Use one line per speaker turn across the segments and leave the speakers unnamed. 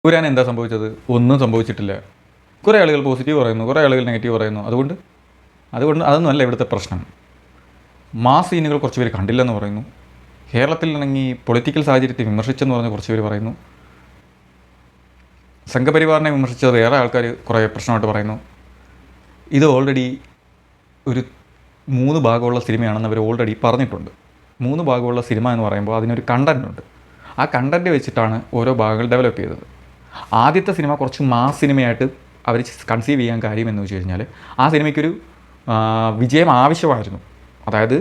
കുരാൻ എന്താ സംഭവിച്ചത്? ഒന്നും സംഭവിച്ചിട്ടില്ല. കുറേ ആളുകൾ പോസിറ്റീവ് പറയുന്നു, കുറേ ആളുകൾ നെഗറ്റീവ് പറയുന്നു. അതുകൊണ്ട് അതൊന്നുമല്ല ഇവിടുത്തെ പ്രശ്നം. മാസ് സീനുകൾ കുറച്ച് പേര് കണ്ടില്ലെന്ന് പറയുന്നു. കേരളത്തിലാണെങ്കിൽ പൊളിറ്റിക്കൽ സാഹചര്യത്തെ വിമർശിച്ചെന്ന് പറഞ്ഞ് കുറച്ച് പേര് പറയുന്നു. സംഘപരിവാറിനെ വിമർശിച്ചത് വേറെ ആൾക്കാർ കുറേ പ്രശ്നമായിട്ട് പറയുന്നു. ഇത് ഓൾറെഡി ഒരു 3 ഭാഗമുള്ള സിനിമയാണെന്ന് അവർ ഓൾറെഡി പറഞ്ഞിട്ടുണ്ട്. 3 ഭാഗമുള്ള സിനിമ എന്ന് പറയുമ്പോൾ അതിനൊരു കണ്ടൻ്റ് ഉണ്ട്. ആ കണ്ടൻറ്റ് വെച്ചിട്ടാണ് ഓരോ ഭാഗങ്ങൾ ഡെവലപ്പ് ചെയ്തത്. ആദ്യത്തെ സിനിമ കുറച്ച് മാസ് സിനിമയായിട്ട് അവർ കൺസീവ് ചെയ്യാൻ കാര്യം എന്ന് വെച്ച് കഴിഞ്ഞാൽ ആ സിനിമയ്ക്കൊരു വിജയം ആവശ്യമായിരുന്നു. അതായത്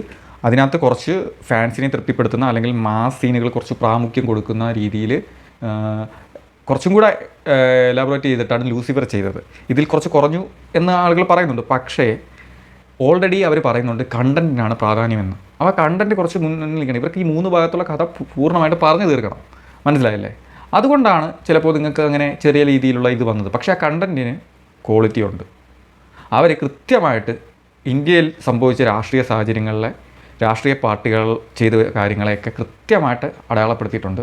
അതിനകത്ത് കുറച്ച് ഫാൻസിനെ തൃപ്തിപ്പെടുത്തുന്ന അല്ലെങ്കിൽ മാസ് സീനുകൾ കുറച്ച് പ്രാമുഖ്യം കൊടുക്കുന്ന രീതിയിൽ കുറച്ചും കൂടെ എലാബറേറ്റ് ചെയ്തിട്ടാണ് ലൂസിഫർ ചെയ്തത്. ഇതിൽ കുറച്ച് കുറഞ്ഞു എന്ന് ആളുകൾ പറയുന്നുണ്ട്. പക്ഷേ ഓൾറെഡി അവർ പറയുന്നുണ്ട് കണ്ടൻറ്റിനാണ് പ്രാധാന്യമെന്ന്. അപ്പോൾ കണ്ടൻറ്റ് കുറച്ച് മുന്നിൽ നിൽക്കണം. ഇവർക്ക് ഈ 3 ഭാഗത്തുള്ള കഥ പൂർണ്ണമായിട്ട് പറഞ്ഞു തീർക്കണം. മനസ്സിലായില്ലേ? അതുകൊണ്ടാണ് ചിലപ്പോൾ നിങ്ങൾക്ക് അങ്ങനെ ചെറിയ രീതിയിലുള്ള ഇത് വന്നത്. പക്ഷേ ആ കണ്ടൻറ്റിന് ക്വാളിറ്റി ഉണ്ട്. അവർ കൃത്യമായിട്ട് ഇന്ത്യയിൽ സംഭവിച്ച രാഷ്ട്രീയ സാഹചര്യങ്ങളിലെ രാഷ്ട്രീയ പാർട്ടികൾ ചെയ്ത കാര്യങ്ങളെയൊക്കെ കൃത്യമായിട്ട് അടയാളപ്പെടുത്തിയിട്ടുണ്ട്.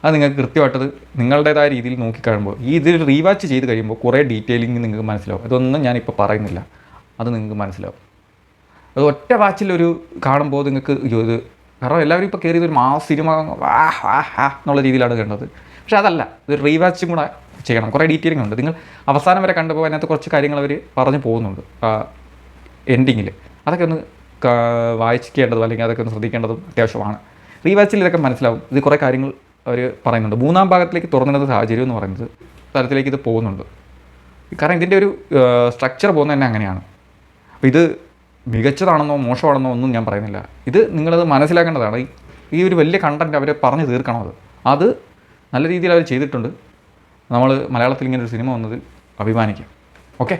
അത് നിങ്ങൾക്ക് കൃത്യമായിട്ടത് നിങ്ങളുടേതായ രീതിയിൽ നോക്കിക്കഴിയുമ്പോൾ ഇതിൽ റീവാച്ച് ചെയ്ത് കഴിയുമ്പോൾ കുറേ ഡീറ്റെയിലിംഗ് നിങ്ങൾക്ക് മനസ്സിലാവും. ഇതൊന്നും ഞാനിപ്പോൾ പറയുന്നില്ല, അത് നിങ്ങൾക്ക് മനസ്സിലാവും. അത് ഒറ്റ വാച്ചിലൊരു കാണുമ്പോൾ നിങ്ങൾക്ക് ഇത് കാരണം എല്ലാവരും ഇപ്പോൾ കയറിയത് ഒരു മാസ് സിനിമ എന്നുള്ള രീതിയിലാണ് കണ്ടത്. പക്ഷേ അതല്ല, ഇത് റീവാച്ചും കൂടെ ചെയ്യണം. കുറേ ഡീറ്റെയിലിംഗ് ഉണ്ട്. നിങ്ങൾ അവസാനം വരെ കണ്ടുപോകാൻ അതിനകത്ത് കുറച്ച് കാര്യങ്ങൾ അവർ പറഞ്ഞു പോകുന്നുണ്ട് എൻഡിങ്ങിൽ. അതൊക്കെ ഒന്ന് വായിക്കേണ്ടതും അല്ലെങ്കിൽ അതൊക്കെ ഒന്ന് ശ്രദ്ധിക്കേണ്ടതും അത്യാവശ്യമാണ്. റീവാച്ചിൽ ഇതൊക്കെ മനസ്സിലാവും. ഇത് കുറേ കാര്യങ്ങൾ അവർ പറയുന്നുണ്ട്. 3-ാം ഭാഗത്തിലേക്ക് തുറന്നിടുന്ന സാഹചര്യം എന്ന് പറയുന്നത് തരത്തിലേക്ക് ഇത് പോകുന്നുണ്ട്. കാരണം ഇതിൻ്റെ ഒരു സ്ട്രക്ചർ പോകുന്നത് തന്നെ അങ്ങനെയാണ്. അപ്പോൾ ഇത് മികച്ചതാണെന്നോ മോശമാണെന്നോ ഒന്നും ഞാൻ പറയുന്നില്ല. ഇത് നിങ്ങളത് മനസ്സിലാക്കേണ്ടതാണ്. ഈ ഒരു വലിയ കണ്ടൻറ്റ് അവർ പറഞ്ഞു തീർക്കണം. അത് നല്ല രീതിയിൽ അവർ ചെയ്തിട്ടുണ്ട്. നമ്മൾ മലയാളത്തിൽ ഇങ്ങനൊരു സിനിമ വന്നതിൽ അഭിമാനിക്കാം. ഓക്കെ.